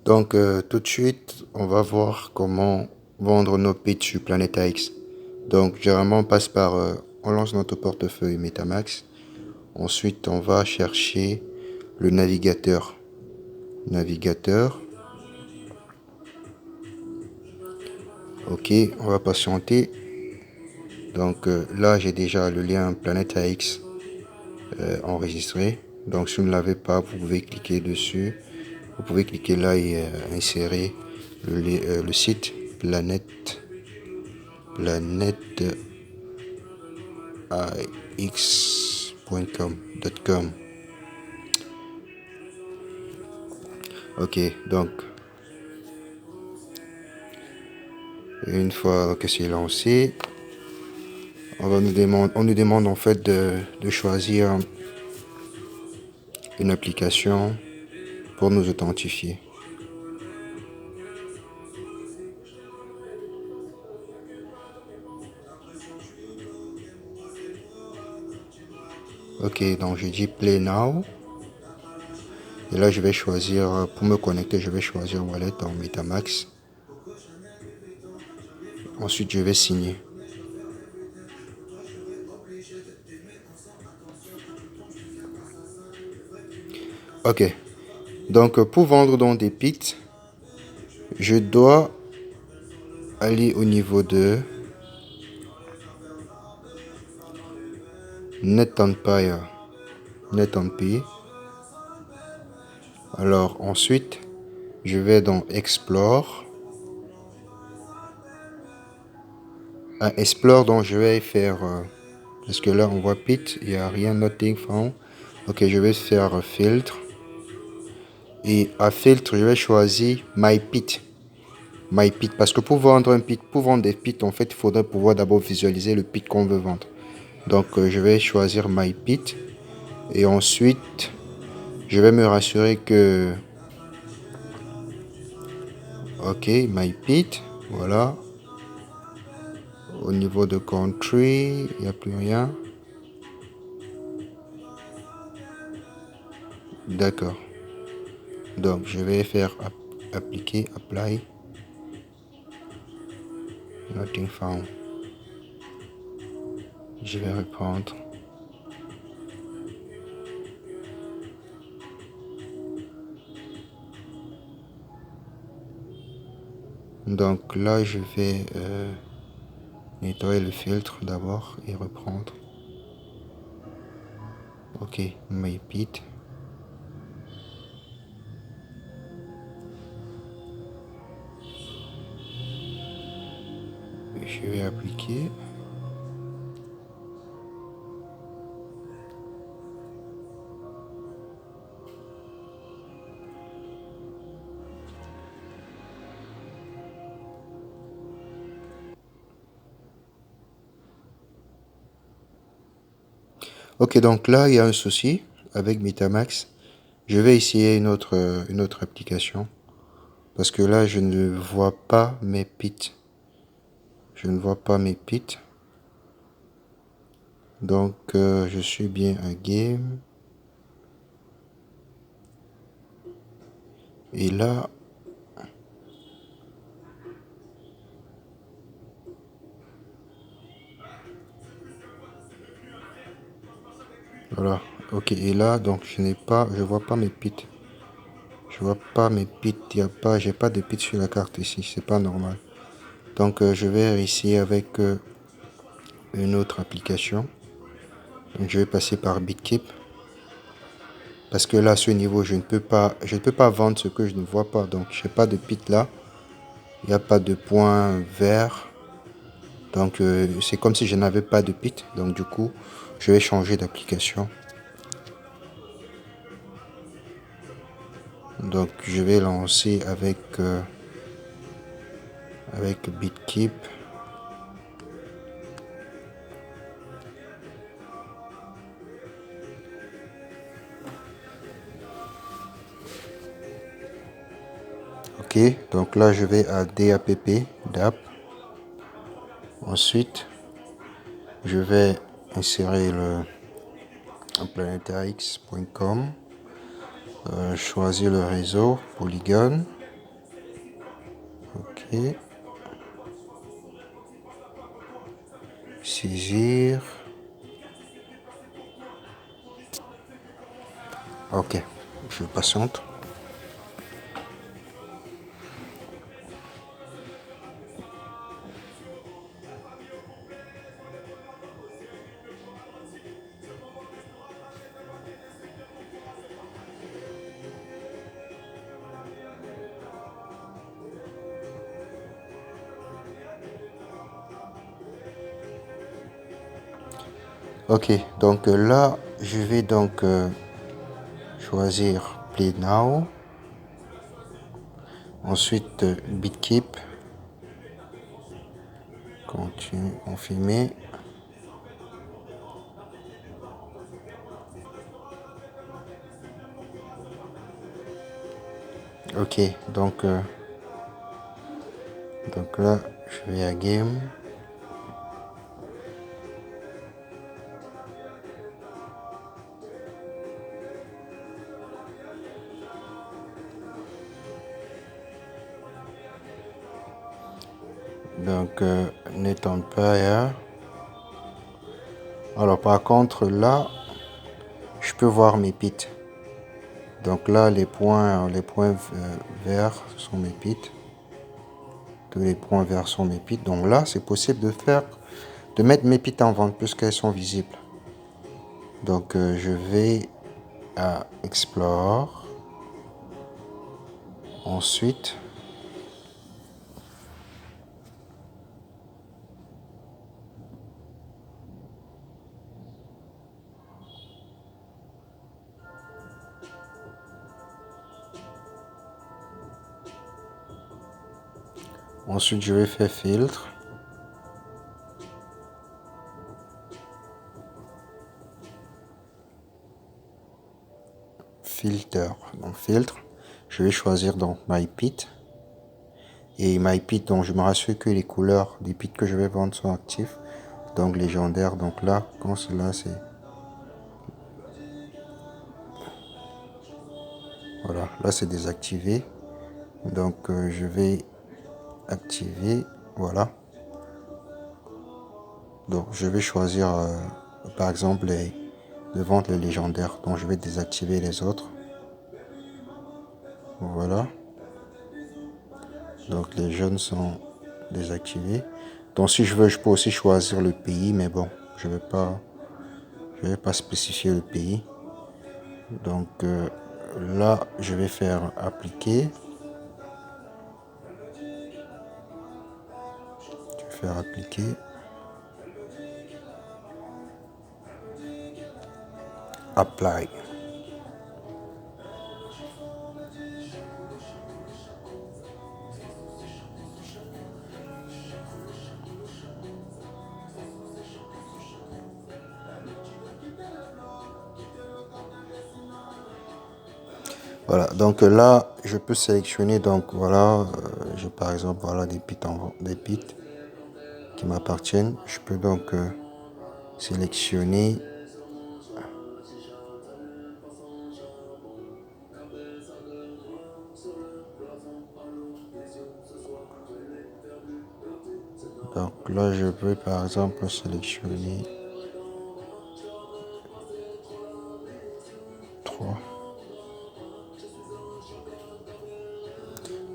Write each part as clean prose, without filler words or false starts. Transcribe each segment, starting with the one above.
Donc tout de suite, on va voir comment vendre nos pitchs sur Planeta X. Donc généralement, on passe par, on lance notre portefeuille MetaMask. Ensuite, on va chercher le navigateur. Ok, on va patienter. Donc là, j'ai déjà le lien Planeta X enregistré. Donc si vous ne l'avez pas, vous pouvez cliquer dessus. Vous pouvez cliquer là et insérer le site planetax.com. Ok, donc une fois que c'est lancé, on nous demande en fait de choisir une application pour nous authentifier. Ok, donc je dis Play Now. Et là, je vais choisir, pour me connecter, je vais choisir Wallet en MetaMask. Ensuite, je vais signer. Ok, donc pour vendre dans des pits, je dois aller au niveau de NetEmpire. Alors ensuite, je vais dans Explore. À Explore, donc je vais faire, parce que là on voit pit, il n'y a rien, nothing found. Ok, je vais faire filtre. Et à filtre, je vais choisir My Pit. My Pit, parce que pour vendre un pit, pour vendre des pits, en fait, il faudrait pouvoir d'abord visualiser le pit qu'on veut vendre. Donc je vais choisir My Pit. Et ensuite, je vais me rassurer que... Ok, My Pit, voilà. Au niveau de Country, il n'y a plus rien. D'accord. Donc, je vais faire appliquer, apply. Nothing found. Je vais reprendre. Donc là, je vais nettoyer le filtre d'abord et reprendre. Ok, My Pit. Je vais appliquer. Ok, donc là, il y a un souci avec MetaMask. Je vais essayer une autre application. Parce que là, je ne vois pas mes pits. Je ne vois pas mes pits. Donc, je suis bien à Game. Et là, voilà. Ok, et là, donc, je vois pas mes pits. Je vois pas mes pits. J'ai pas de pits sur la carte ici. C'est pas normal. Donc, je vais essayer avec une autre application. Donc, je vais passer par BitKeep. Parce que là, à ce niveau, je ne peux pas vendre ce que je ne vois pas. Donc, je n'ai pas de pit là. Il n'y a pas de point vert. Donc, c'est comme si je n'avais pas de pit. Donc, du coup, je vais changer d'application. Donc, je vais lancer avec BitKeep. Ok, donc là, je vais à DApp. Ensuite, je vais insérer le planetax.com. Choisir le réseau Polygon. enregistrer. Saisir. Ok, je patiente. Ok, donc là, je vais donc choisir Play Now. Ensuite, BitKeep. Continue, confirmer. Ok, donc là, je vais à Game. Donc, Net Empire. Alors, par contre, là, je peux voir mes pits. Donc là, les points verts sont mes pits. Tous les points verts sont mes pits. Donc là, c'est possible de mettre mes pits en vente puisqu'elles sont visibles. Donc, je vais à Explore. Ensuite, je vais faire filtre. Filter. Donc filtre. Je vais choisir donc My Pit. Et My Pit, donc je me rassure que les couleurs des pits que je vais vendre sont actifs. Donc légendaire. Donc là, quand cela c'est... Voilà, là c'est désactivé. Donc je vais activer. Voilà. Donc je vais choisir par exemple de vendre les légendaires. Donc je vais désactiver les autres. Voilà. Donc les jeunes sont désactivés. Donc si je veux, je peux aussi choisir le pays, mais bon, je vais pas spécifier le pays. Donc là, je vais faire appliquer. Je vais faire appliquer. Apply. Voilà, donc là, je peux sélectionner, donc voilà, j'ai par exemple, voilà, des pits qui m'appartiennent. Je peux donc sélectionner. Donc là, je peux par exemple sélectionner 3.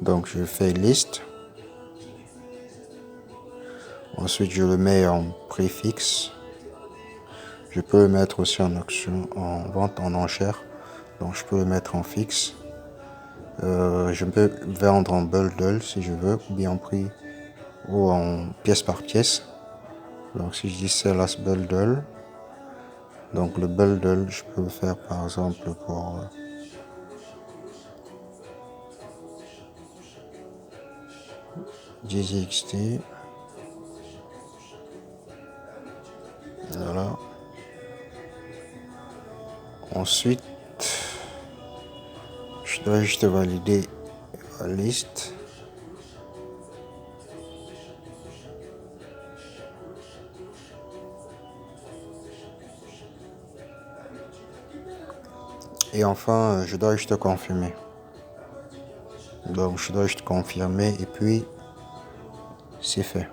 Donc je fais liste. Ensuite, je le mets en préfixe. Je peux le mettre aussi en action, en vente en enchère. Donc je peux le mettre en fixe. Je peux vendre en bundle si je veux, ou bien en prix, ou en pièce par pièce. Donc si je dis sell as bundle, donc le bundle, je peux le faire par exemple pour 10 XT. Voilà. Ensuite, je dois juste valider la liste. Et enfin, je dois juste confirmer. Donc, je dois juste confirmer et puis C'est fait.